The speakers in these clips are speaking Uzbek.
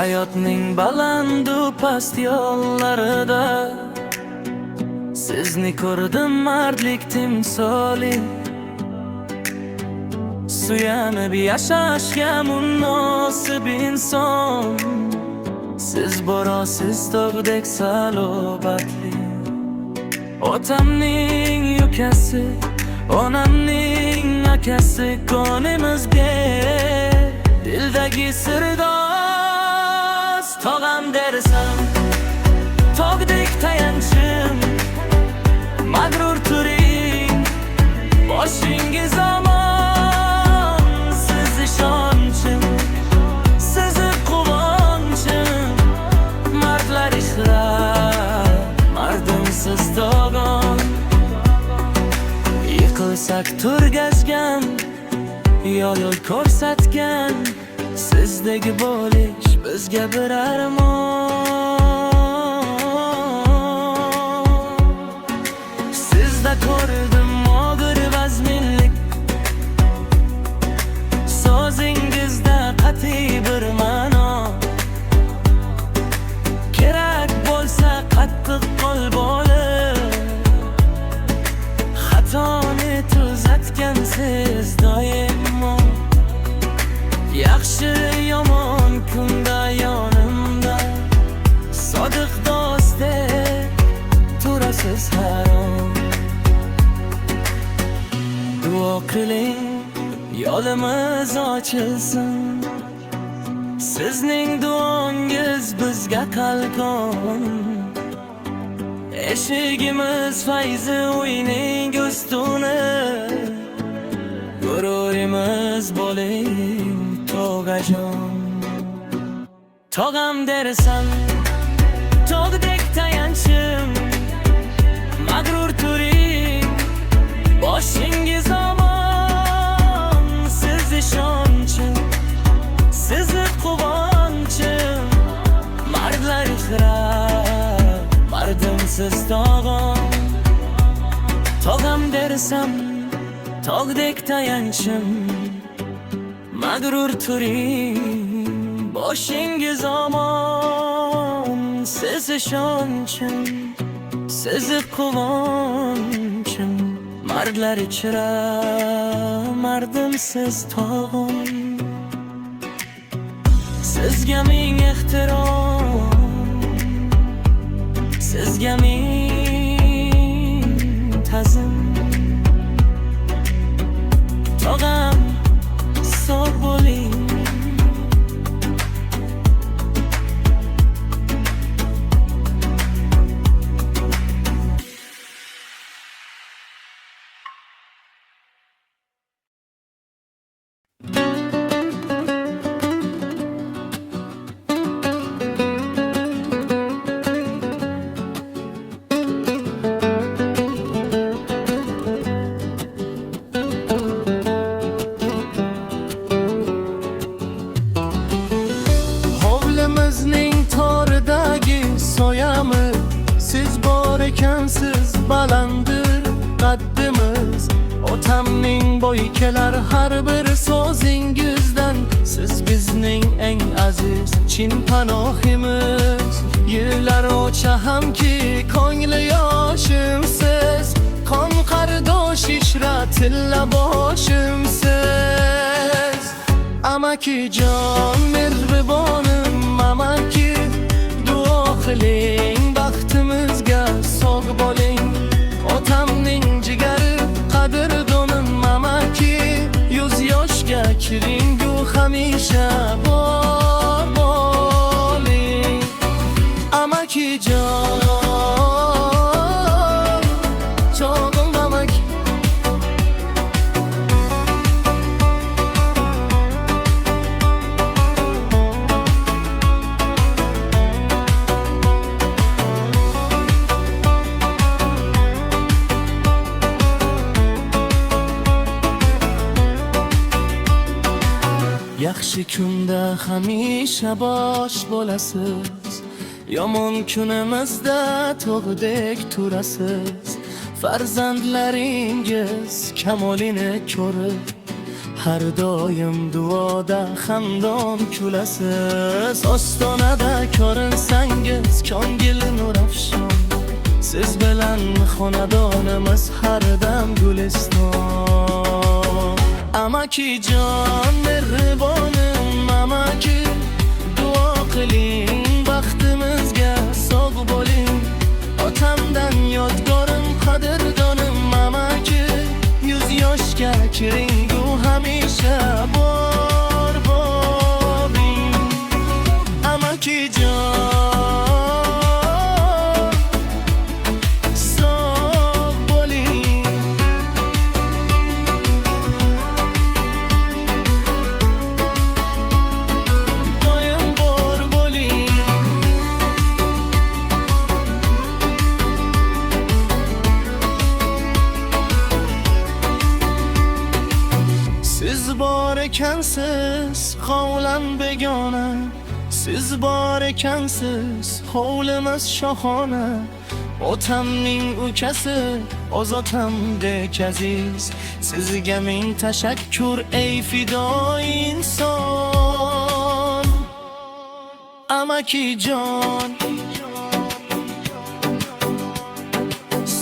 Hayotning balandu past yo'llarida sizni ko'rdim mardlik timsoli. Suyanib yashashga munosib inson, siz borasiz tog'dek salobatli. Otamning ukasi, onamning akasi, konimizga dildagi sirdosh. Tog'am dersam tog'dek tayanchim, mag'rur turing boshingiz omon. Siz ishonchim, sizni quvonchim, mardlar ishlar, mardimsiz tog'am. Yiqilsak turgazgan, yo'l ko'rsatgan, sizdagi bo'lish bizga bir armon. Sizda ko'rdim og'ir vazminlik, so'zingizda qat'iy bir ma'no. Kerak bo'lsa qattiq qo'l bo'lib, xatoni tuzatgansiz doimo. Yaxshi yomon kunda yonimda, sodiq do'stdek turasiz har on. Duo qiling yo'limiz ochilsin, sizning duongiz bizga qalqon. Eshigimiz fayzi uyning ustuni, g'ururimiz bo'ling tog'ajon. Tog'am dersam tog'dek tayanchim, mag'rur turing boshingiz omon. Siz ishonchim, sizni quvonchim, mardlar iqrar, mardimsiz tog'am. Tog'am dersam tog'dek tayanchim, mag'rur turing boshingiz omon. Siz ishonchim, sizni quvonchim, mardlar ichra, mardimsiz tog'am. Sizga ming ehtirom, sizga ming ta'zim. Tog'am sog' bo'ling. Siz bor ekansiz, balandir qaddimiz. Otamning bo'yi kelar har bir so'zingizdan. Siz bizning eng aziz chin panohimiz. Yillar o'cha hamki ko'ngli yoshimsiz, qon qardosh ishra tilla boshimsiz. Amakijon mehribonim, amaki duo qiling baxtimizga, sog' bo'ling. Otamning jigari qadrdonim, amaki yuz yoshga kiringu hamisha bor bo'ling. Amakijon chog'im amaki. Yaxshi kunda hamisha bosh bo'lasiz, yomon kunimizda tog'dek turasiz. Farzandlaringiz kamolini ko'rib har doim duoda xandon kulasiz. Ostonada ko'rinsangiz ko'ngil nur afshon, siz bilan xonadonimiz har dam guliston. Amakijon mehribonim, amaki duo qiling, baxtimizga sog' bo'ling. Otamdan yodgorim, qadrdonim amaki, yuz yoshga kiringu hamisha bor bo'ling. Amakijon siz bor ekansiz hovlan begona, siz bor ekansiz hovlimiz shohona. Otamning ukasi ozotamdek aziz, sizga ming tashakkur ey fidoyi inson. Amakijon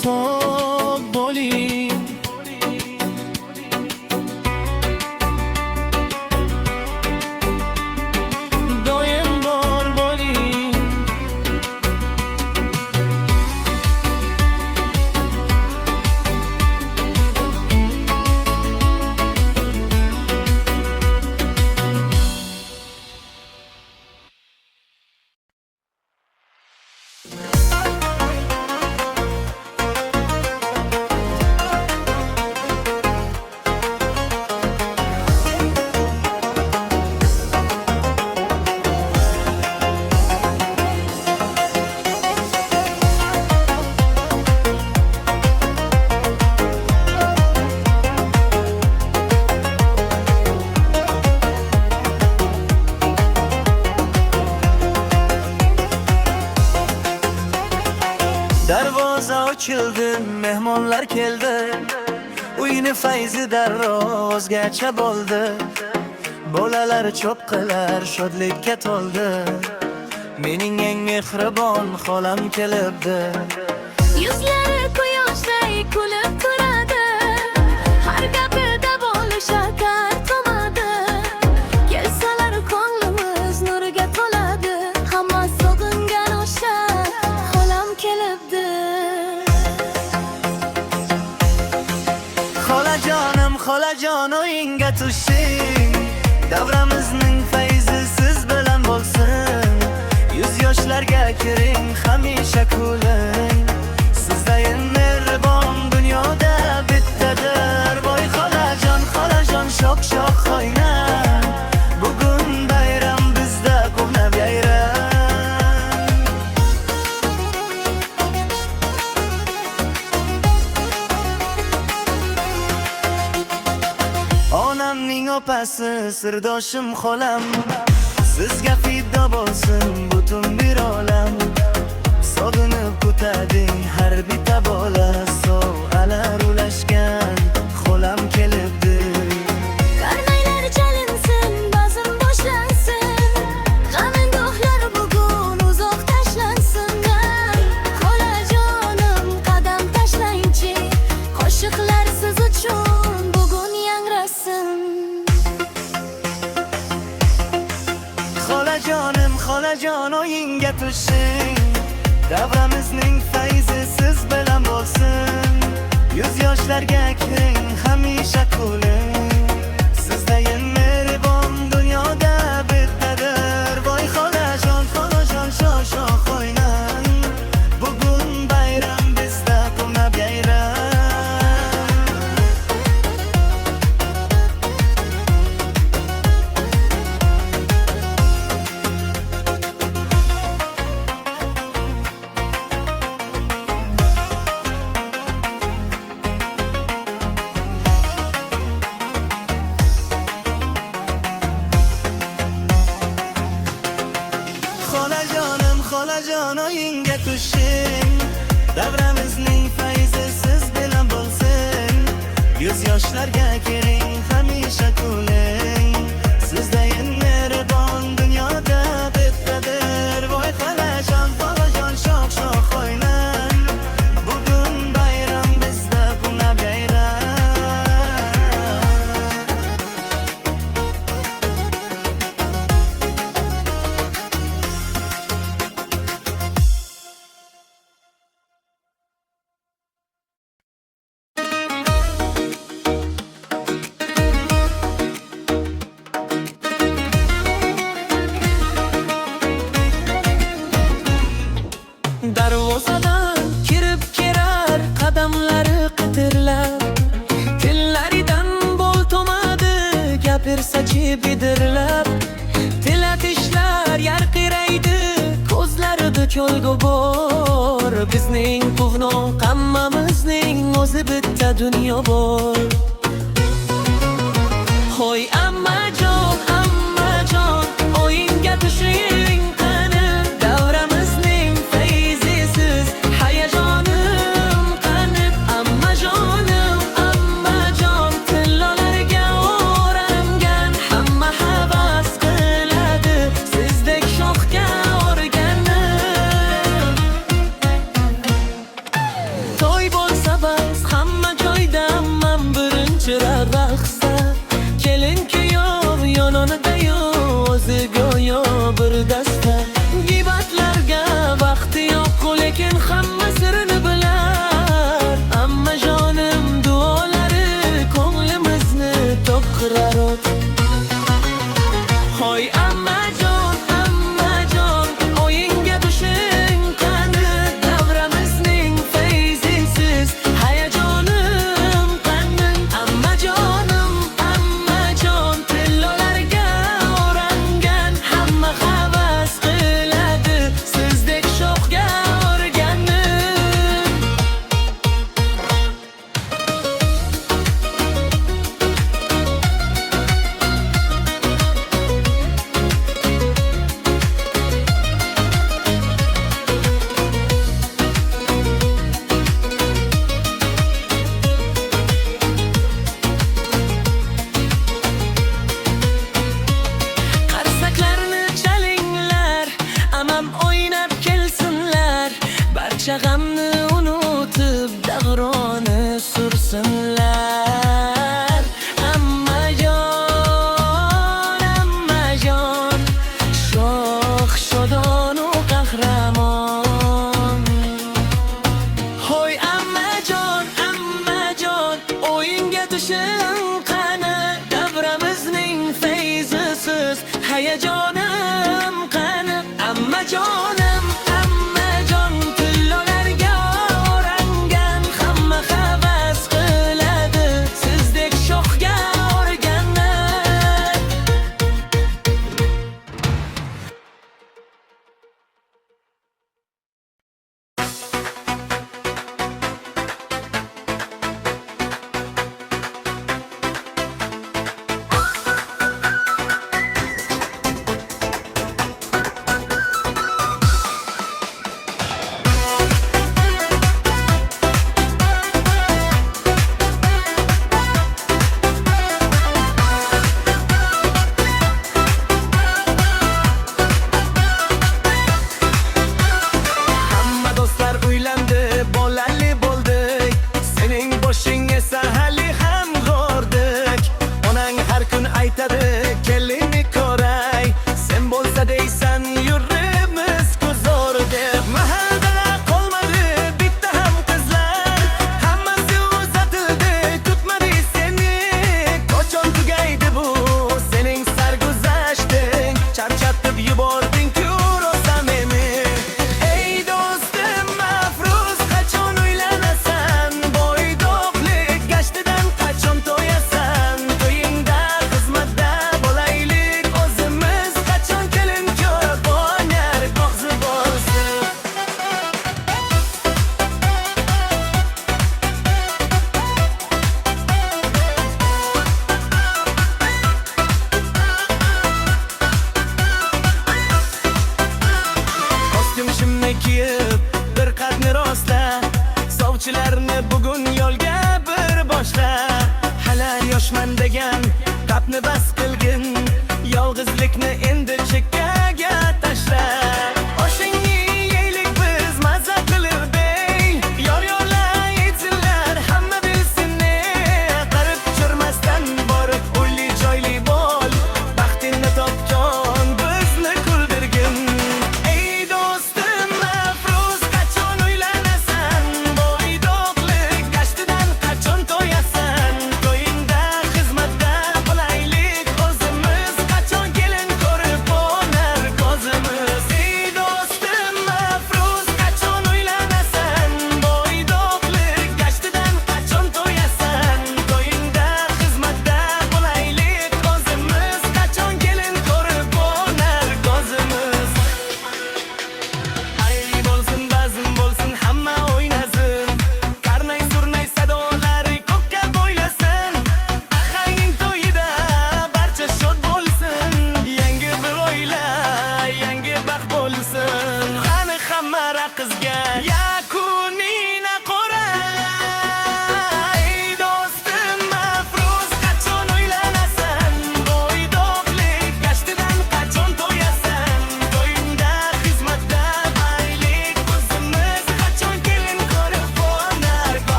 sog' bo'ling. Darvoza ochildi, mehmonlar keldi, uyni fayzi darrov o'zgacha bo'ldi. Bolalar cho'qqilar shodlikka to'ldi, mening eng mehribon xolam kelibdi. Yuzlari quyoshday kulib turadi, har gapida bo'lishadi tomadi. Kelsalar ko'nglimiz nurga to'ladi, hamma sog'ingan o'sha xolam kelibdi. Xolajon o'yinga tushing, davramizning fayzi siz bilan bo'lsin. Yuz yoshlarga kiring, hamisha kuling, sizdayin mehribon dunyoda bittadir. Voy xolajon shoh shoh o'ynang, bugun bayram bizda quvnab yayram. Onamning opasi sirdoshim xolam, sizga fido bo'lsin butun bir olam. Sog'inib kutading har bitta bola, sovg'alar ulashgan xolam kelibdi. Karnaylar chalinsin, bazm boshlansin, g'amingohlar bugun uzoq tashlansin. Xolajonim qadam tashlangchi, qo'shiqlar siz uchun bugun yangrasin. Xolajon o'yinga tushing, davramizning fayzi siz bilan bo'lsin. Yuz yoshlarga kiring, hamisha kuling, sizdayin mehribon dunyoda bittadir. Voy xolajon shoh shoh o'ynang, bugun bayram bizda quvnab yayram. Xolajon o'yinga tushing, davramizning fayzi siz bilan bo'lsin. Yuz yoshlarga kiring, hamisha kuling. sochib idirlab, tilatishlar yarqiraydi, ko'zlarida ko'lgu bor. Bizning quvnoq hammamizning o'zi bitta dunyo bor. Hoy ammajon, o'yinga tushing qani, davramizning fayzisiz hayajonim qani. Ammajon, tillolarga o'rangan, hamma havas qiladi sizdek shoxga o'rganib. To'y bo'lsa bas, hamma joyda man birinchi raqsda. Kelin kuyov yononida-yu, o'zi go'yo bir dasta. G'ibatlarga vaqti yo'q, lekin hamma sirini bilar. Ammajonim duolari ko'nglimizni to'qirar. Hoy ammajon, o'yinga tushing qani, davramizning fayzisiz hayajonim qani. Ammajon, tillolarga o'rangan, hamma havas qiladi sizdek shoxga o'rganib. Qarsaklarni chalinglar, amam o'ynab kelsinlar. Barcha g'amni unutib, davroni sursinlar. Ammajon, shoh shodonu qahramon. Hoy ammajon, o'yinga tushing qani, davramizning fayzisiz hayajonim